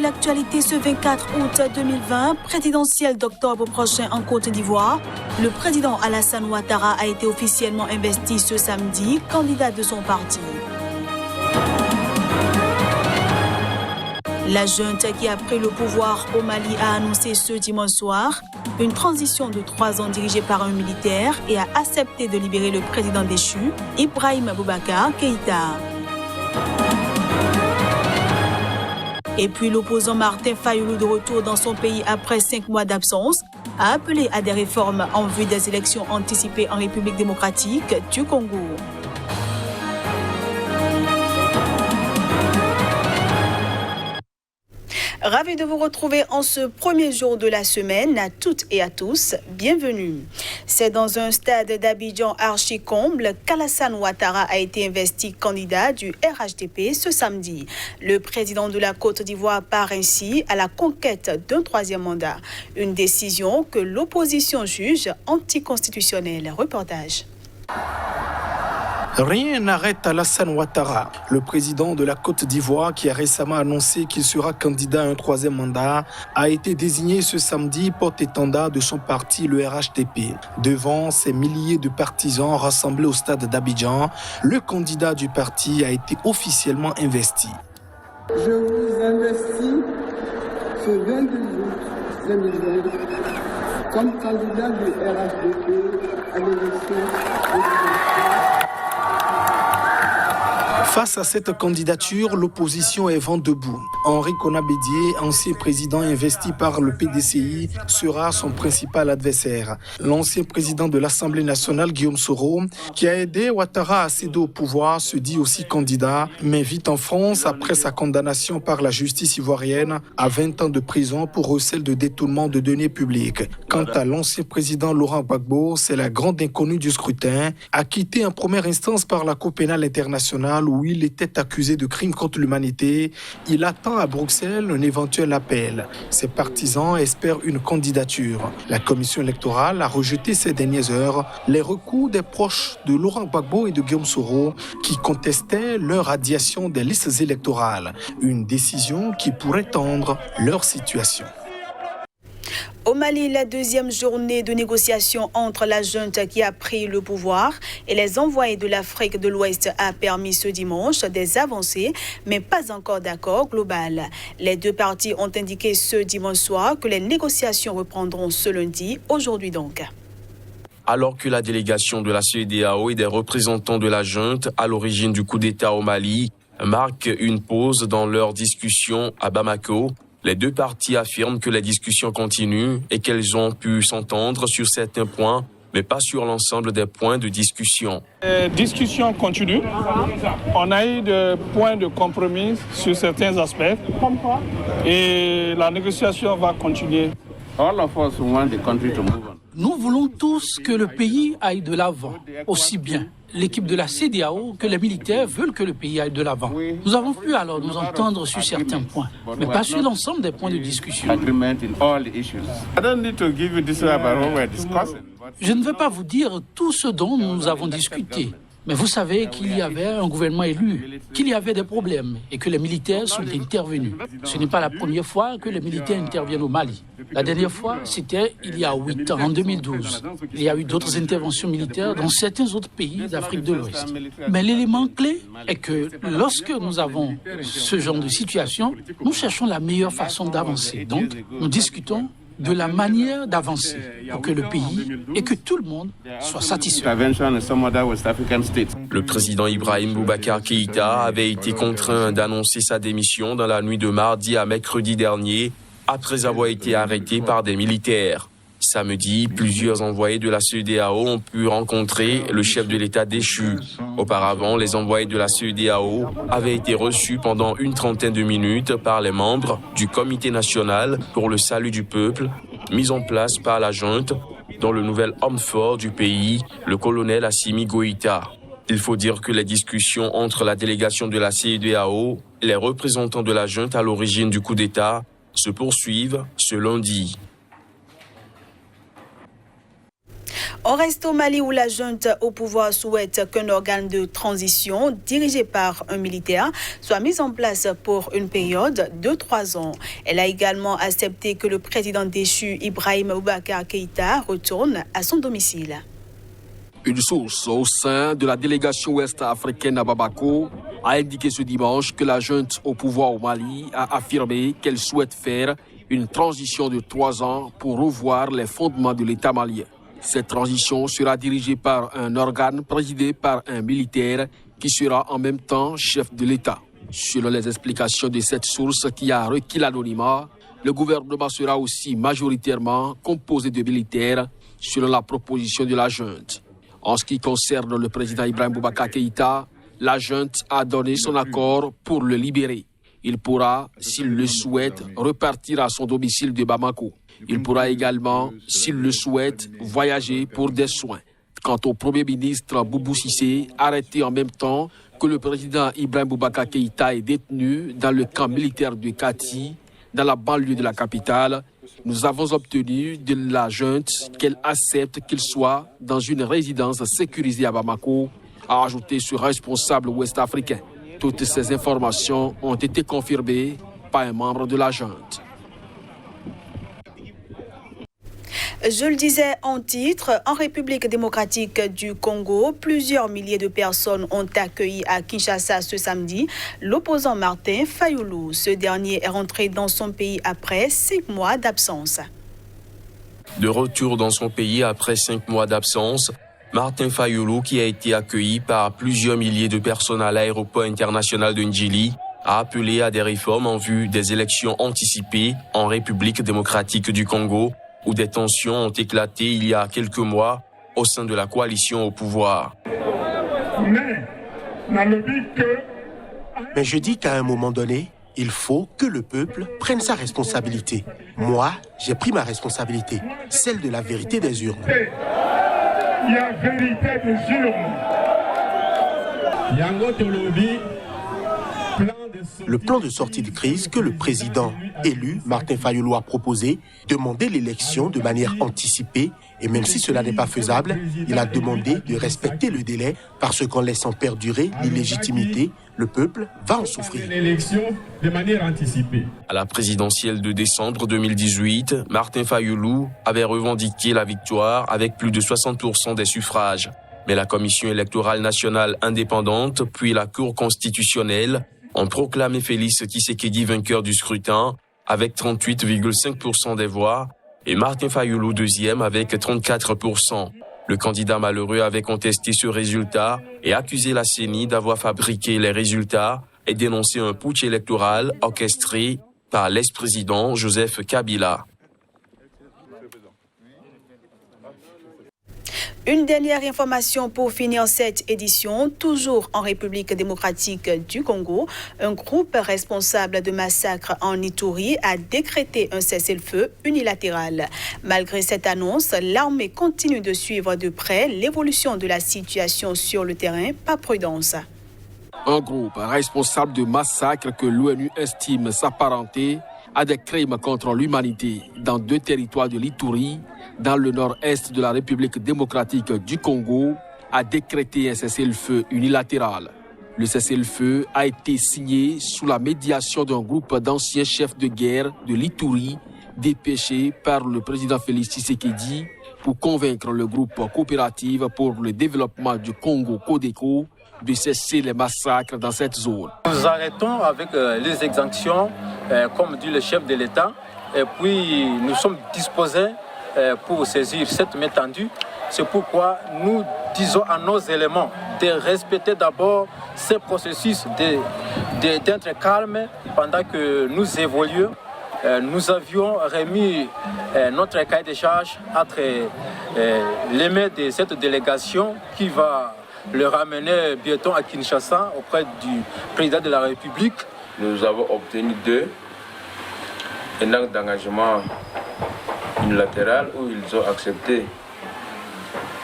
de l'actualité ce 24 août 2020, présidentielle d'octobre prochain en Côte d'Ivoire, le président Alassane Ouattara a été officiellement investi ce samedi, candidat de son parti. La junte qui a pris le pouvoir au Mali a annoncé ce dimanche soir une transition de 3 ans dirigée par un militaire et a accepté de libérer le président déchu, Ibrahim Boubacar Keïta. Et puis l'opposant Martin Fayoulou, de retour dans son pays après 5 mois d'absence, a appelé à des réformes en vue des élections anticipées en République démocratique du Congo. Ravi de vous retrouver en ce premier jour de la semaine. À toutes et à tous, bienvenue. C'est dans un stade d'Abidjan archi-comble qu'Alassane Ouattara a été investi candidat du RHDP ce samedi. Le président de la Côte d'Ivoire part ainsi à la conquête d'un 3e mandat. Une décision que l'opposition juge anticonstitutionnelle. Reportage. Rien n'arrête Alassane Ouattara, le président de la Côte d'Ivoire qui a récemment annoncé qu'il sera candidat à un 3e mandat, a été désigné ce samedi porte-étendard de son parti, le RHDP. Devant ces milliers de partisans rassemblés au stade d'Abidjan, le candidat du parti a été officiellement investi. Je vous investis ce 22 août 2020 comme candidat du RHDP à l'élection présidentielle. Face à cette candidature, l'opposition est vent debout. Henri Konabédié, ancien président investi par le PDCI, sera son principal adversaire. L'ancien président de l'Assemblée nationale, Guillaume Soro, qui a aidé Ouattara à céder au pouvoir, se dit aussi candidat, mais vit en France après sa condamnation par la justice ivoirienne à 20 ans de prison pour recel de détournement de deniers publics. Quant à l'ancien président Laurent Gbagbo, c'est la grande inconnue du scrutin, acquitté en première instance par la Cour pénale internationale où il était accusé de crimes contre l'humanité. Il attend à Bruxelles un éventuel appel. Ses partisans espèrent une candidature. La commission électorale a rejeté ces dernières heures les recours des proches de Laurent Gbagbo et de Guillaume Soro qui contestaient leur radiation des listes électorales. Une décision qui pourrait tendre leur situation. Au Mali, la 2e journée de négociation entre la junte qui a pris le pouvoir et les envoyés de l'Afrique de l'Ouest a permis ce dimanche des avancées, mais pas encore d'accord global. Les deux parties ont indiqué ce dimanche soir que les négociations reprendront ce lundi, aujourd'hui donc. Alors que la délégation de la CEDEAO et des représentants de la junte à l'origine du coup d'État au Mali marquent une pause dans leurs discussions à Bamako, les deux parties affirment que les discussions continuent et qu'elles ont pu s'entendre sur certains points, mais pas sur l'ensemble des points de discussion. Les discussions continuent. On a eu des points de compromis sur certains aspects. Et la négociation va continuer. Nous voulons tous que le pays aille de l'avant, aussi bien l'équipe de la CEDEAO que les militaires veulent que le pays aille de l'avant. Nous avons pu alors nous entendre sur certains points, mais pas sur l'ensemble des points de discussion. Je ne veux pas vous dire tout ce dont nous avons discuté. Mais vous savez qu'il y avait un gouvernement élu, qu'il y avait des problèmes et que les militaires sont intervenus. Ce n'est pas la première fois que les militaires interviennent au Mali. La dernière fois, c'était il y a 8 ans, en 2012. Il y a eu d'autres interventions militaires dans certains autres pays d'Afrique de l'Ouest. Mais l'élément clé est que lorsque nous avons ce genre de situation, nous cherchons la meilleure façon d'avancer. Donc, nous discutons de la manière d'avancer pour que le pays et que tout le monde soit satisfait. Le président Ibrahim Boubacar Keïta avait été contraint d'annoncer sa démission dans la nuit de mardi à mercredi dernier après avoir été arrêté par des militaires. Samedi, plusieurs envoyés de la CEDEAO ont pu rencontrer le chef de l'État déchu. Auparavant, les envoyés de la CEDEAO avaient été reçus pendant une trentaine de minutes par les membres du Comité national pour le salut du peuple, mis en place par la junte, dont le nouvel homme fort du pays, le colonel Assimi Goïta. Il faut dire que les discussions entre la délégation de la CEDEAO et les représentants de la junte à l'origine du coup d'État se poursuivent ce lundi. On reste au Mali où la junte au pouvoir souhaite qu'un organe de transition dirigé par un militaire soit mis en place pour une période de 3 ans. Elle a également accepté que le président déchu Ibrahim Boubacar Keïta retourne à son domicile. Une source au sein de la délégation ouest-africaine à Bamako a indiqué ce dimanche que la junte au pouvoir au Mali a affirmé qu'elle souhaite faire une transition de 3 ans pour revoir les fondements de l'État malien. Cette transition sera dirigée par un organe présidé par un militaire qui sera en même temps chef de l'État. Selon les explications de cette source qui a requis l'anonymat, le gouvernement sera aussi majoritairement composé de militaires selon la proposition de la junte. En ce qui concerne le président Ibrahim Boubacar Keïta, la junte a donné son accord pour le libérer. Il pourra, s'il le souhaite, repartir à son domicile de Bamako. Il pourra également, s'il le souhaite, voyager pour des soins. Quant au Premier ministre Boubou Cissé, arrêté en même temps que le président Ibrahim Boubacar Keïta est détenu dans le camp militaire de Kati, dans la banlieue de la capitale, nous avons obtenu de la junte qu'elle accepte qu'il soit dans une résidence sécurisée à Bamako, a ajouté ce responsable ouest-africain. Toutes ces informations ont été confirmées par un membre de la junte. Je le disais en titre, en République démocratique du Congo, plusieurs milliers de personnes ont accueilli à Kinshasa ce samedi l'opposant Martin Fayulu. Ce dernier est rentré dans son pays après 5 mois d'absence. De retour dans son pays après 5 mois d'absence, Martin Fayulu, qui a été accueilli par plusieurs milliers de personnes à l'aéroport international de Ndjili, a appelé à des réformes en vue des élections anticipées en République démocratique du Congo, où des tensions ont éclaté il y a quelques mois au sein de la coalition au pouvoir. Mais je dis qu'à un moment donné, il faut que le peuple prenne sa responsabilité. Moi, j'ai pris ma responsabilité, celle de la vérité des urnes. Il y a vérité des urnes. Le plan de sortie de crise que le président élu, Martin Fayulu, a proposé, demandait l'élection de manière anticipée et même si cela n'est pas faisable, il a demandé de respecter le délai parce qu'en laissant perdurer l'illégitimité, le peuple va en souffrir. L'élection de manière anticipée. À la présidentielle de décembre 2018, Martin Fayulu avait revendiqué la victoire avec plus de 60% des suffrages. Mais la Commission électorale nationale indépendante, puis la Cour constitutionnelle, ont proclamé Félix Tshisekedi vainqueur du scrutin avec 38,5% des voix et Martin Fayulu deuxième avec 34%. Le candidat malheureux avait contesté ce résultat et accusé la CENI d'avoir fabriqué les résultats et dénoncé un putsch électoral orchestré par l'ex-président Joseph Kabila. Une dernière information pour finir cette édition, toujours en République démocratique du Congo. Un groupe responsable de massacres en Ituri a décrété un cessez-le-feu unilatéral. Malgré cette annonce, l'armée continue de suivre de près l'évolution de la situation sur le terrain par prudence. Un groupe responsable de massacres que l'ONU estime s'apparenter à des crimes contre l'humanité dans 2 territoires de l'Ituri, dans le nord-est de la République démocratique du Congo, a décrété un cessez-le-feu unilatéral. Le cessez-le-feu a été signé sous la médiation d'un groupe d'anciens chefs de guerre de l'Ituri, dépêchés par le président Félix Tshisekedi pour convaincre le groupe coopératif pour le développement du Congo Codeco de cesser les massacres dans cette zone. Nous arrêtons avec les exactions, comme dit le chef de l'État, et puis nous sommes disposés pour saisir cette main tendue. C'est pourquoi nous disons à nos éléments de respecter d'abord ce processus, d'être calme pendant que nous évoluons. Nous avions remis notre cahier de charge entre les mains de cette délégation qui va le ramener bientôt à Kinshasa auprès du président de la République. Nous avons obtenu un acte d'engagement unilatéral où ils ont accepté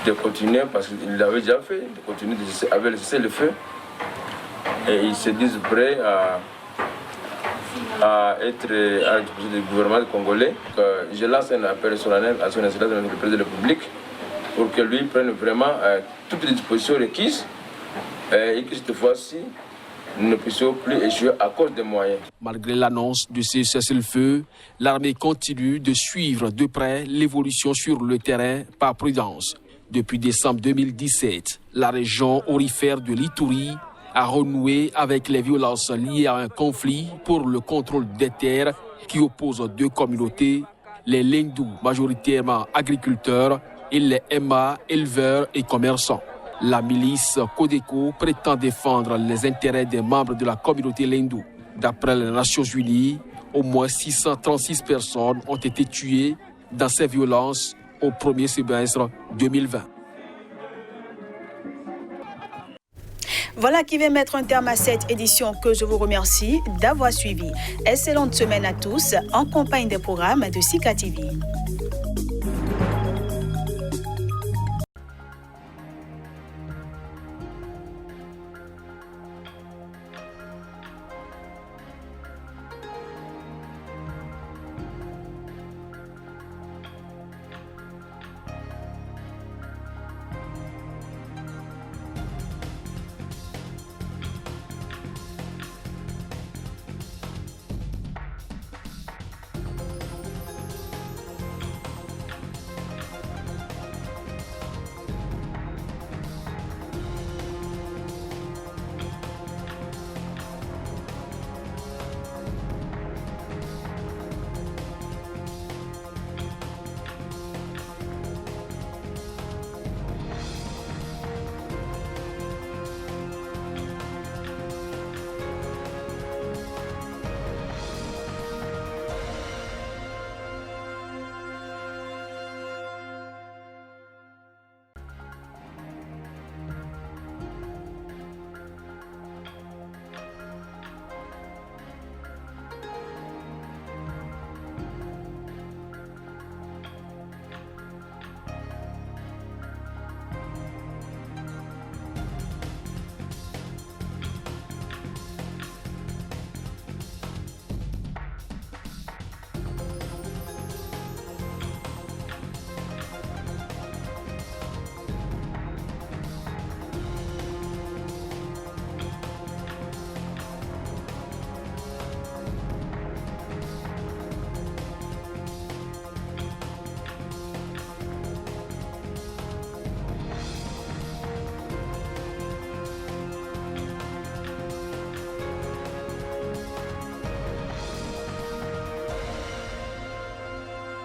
de continuer, parce qu'ils l'avaient déjà fait, de continuer avec le cessez-le-feu. Et ils se disent prêts à être à disposition du gouvernement congolais. Je lance un appel solennel à son excellence de le président de la République pour que lui prenne vraiment toutes les dispositions requises et que cette fois-ci, nous ne puissions plus échouer à cause des moyens. Malgré l'annonce de ce cessez-le-feu, l'armée continue de suivre de près l'évolution sur le terrain par prudence. Depuis décembre 2017, la région aurifère de l'Ituri a renoué avec les violences liées à un conflit pour le contrôle des terres qui oppose deux communautés, les Lendou, majoritairement agriculteurs, et les Emma, éleveurs et commerçants. La milice Codeco prétend défendre les intérêts des membres de la communauté Lendou. D'après les Nations Unies, au moins 636 personnes ont été tuées dans ces violences au premier semestre 2020. Voilà qui va mettre un terme à cette édition que je vous remercie d'avoir suivi. Excellente semaine à tous en compagnie des programmes de Sika TV.